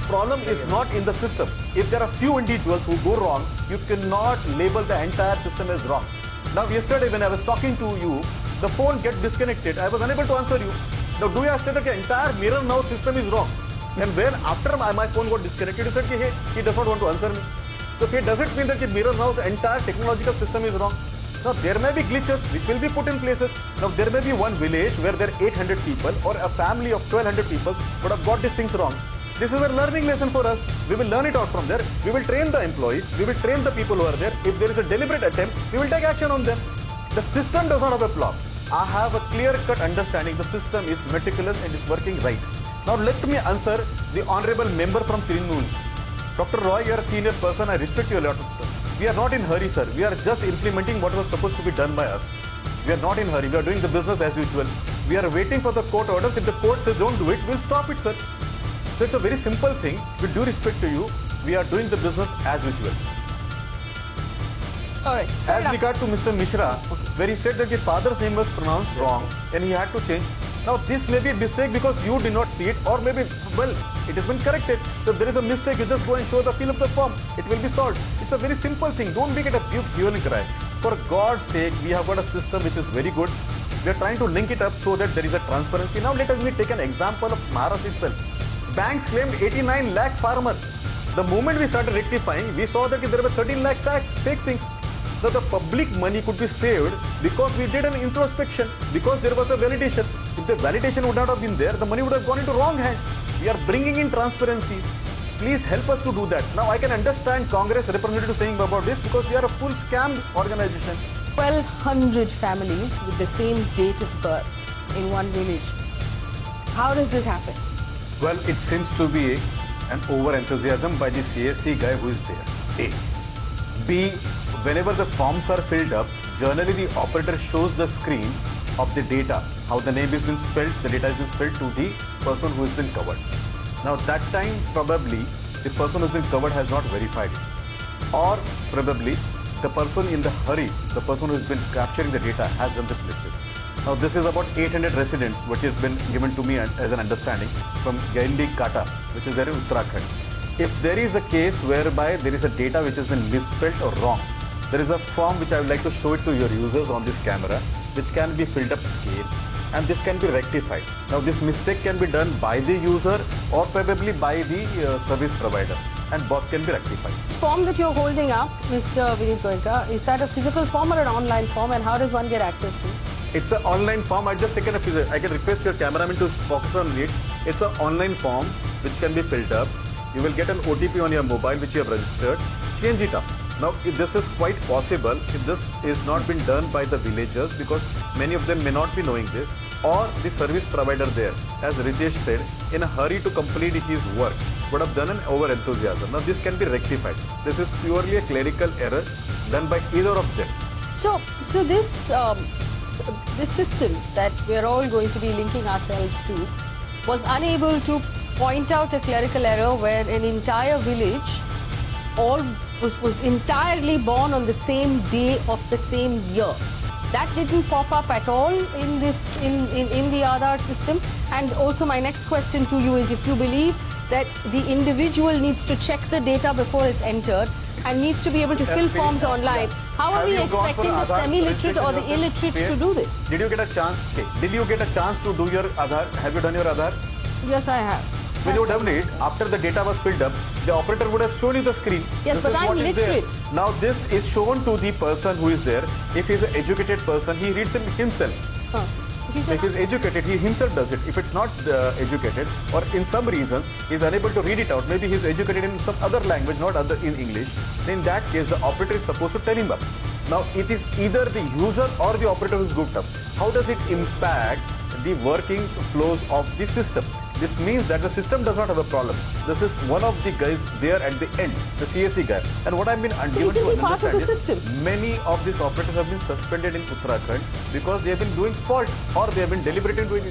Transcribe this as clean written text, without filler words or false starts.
problem is not in the system. If there are few individuals who go wrong, you cannot label the entire system as wrong. Now, yesterday when I was talking to you, the phone get disconnected. I was unable to answer you. Now, do you say that the entire mirror now system is wrong? And when after my phone got disconnected, you said, hey, he does not want to answer me. So, it doesn't mean that the mirror now, the entire technological system is wrong. Now, there may be glitches which will be put in places. Now, there may be one village where there are 800 people or a family of 1200 people would have got these things wrong. This is a learning lesson for us. We will learn it out from there. We will train the employees. We will train the people who are there. If there is a deliberate attempt, we will take action on them. The system does not have a flaw. I have a clear-cut understanding the system is meticulous and is working right. Now, let me answer the honorable member from Trinamool. Dr. Roy, you are a senior person. I respect you a lot, sir. We are not in hurry, sir. We are just implementing what was supposed to be done by us. We are not in hurry. We are doing the business as usual. We are waiting for the court orders. If the court says don't do it, we'll stop it, sir. So it's a very simple thing. With due respect to you, we are doing the business as usual. All right. As regard to Mr. Mishra, where he said that his father's name was pronounced wrong and he had to change. Now, this may be a mistake because you did not see it, or maybe, well, it has been corrected. So, if there is a mistake, you just go and show the fill of the form. It will be solved. It's a very simple thing. Don't make it a big hue and cry. For God's sake, we have got a system which is very good. We are trying to link it up so that there is a transparency. Now, let us take an example of Maharashtra itself. Banks claimed 89 lakh farmers. The moment we started rectifying, we saw that there were 13 lakh fake things. Now, the public money could be saved because we did an introspection, because there was a validation. If the validation would not have been there, the money would have gone into wrong hands. We are bringing in transparency. Please help us to do that. Now, I can understand Congress representative saying about this because we are a full scam organization. 1,200 families with the same date of birth in one village. How does this happen? Well, it seems to be an over-enthusiasm by the CSC guy who is there. A. B. Whenever the forms are filled up, generally the operator shows the screen of the data, how the name has been spelled, the data has been spelled to the person who has been covered. Now, that time probably the person who has been covered has not verified it. Or probably the person in the hurry, the person who has been capturing the data has done this mistake. Now, this is about 800 residents which has been given to me as an understanding from Gaindi Kata, which is there in Uttarakhand. If there is a case whereby there is a data which has been misspelled or wrong, there is a form which I would like to show it to your users on this camera, which can be filled up again, and this can be rectified. Now, this mistake can be done by the user or probably by the service provider, and both can be rectified. This form that you're holding up, Mr. Vinit Goenka, is that a physical form or an online form, and how does one get access to it? It's an online form. I just taken a physical. I can request your cameraman to focus on it. It's an online form which can be filled up. You will get an OTP on your mobile which you have registered. Change it up. Now, if this is quite possible, if this is not been done by the villagers, because many of them may not be knowing this, or the service provider there, as Ritesh said, in a hurry to complete his work, would have done an over-enthusiasm. Now, this can be rectified. This is purely a clerical error done by either of them. So this system that we're all going to be linking ourselves to was unable to point out a clerical error where an entire village was entirely born on the same day of the same year. That didn't pop up at all in this in the Aadhar system. And also my next question to you is, if you believe that the individual needs to check the data before it's entered and needs to be able to fill forms online, how are we expecting the semi-literate or the illiterate to do this? Did you get a chance? Okay. Did you get a chance to do your Aadhar? Have you done your Aadhar? Yes, I have. When you would have it, after the data was filled up, the operator would have shown you the screen. Yes, but I'm literate. Now, this is shown to the person who is there. If he is an educated person, he reads it himself. If he is educated, he himself does it. If it's not educated, or in some reasons, he is unable to read it out, maybe he is educated in some other language, not in English, then in that case, the operator is supposed to tell him up. Now, it is either the user or the operator who is goofed up. How does it impact the working flows of the system? This means that the system does not have a problem. This is one of the guys there at the end, the CSC guy. And what I've been So isn't he part of the system? Many of these operators have been suspended in Uttarakhand because they have been doing fault or they have been deliberating doing it.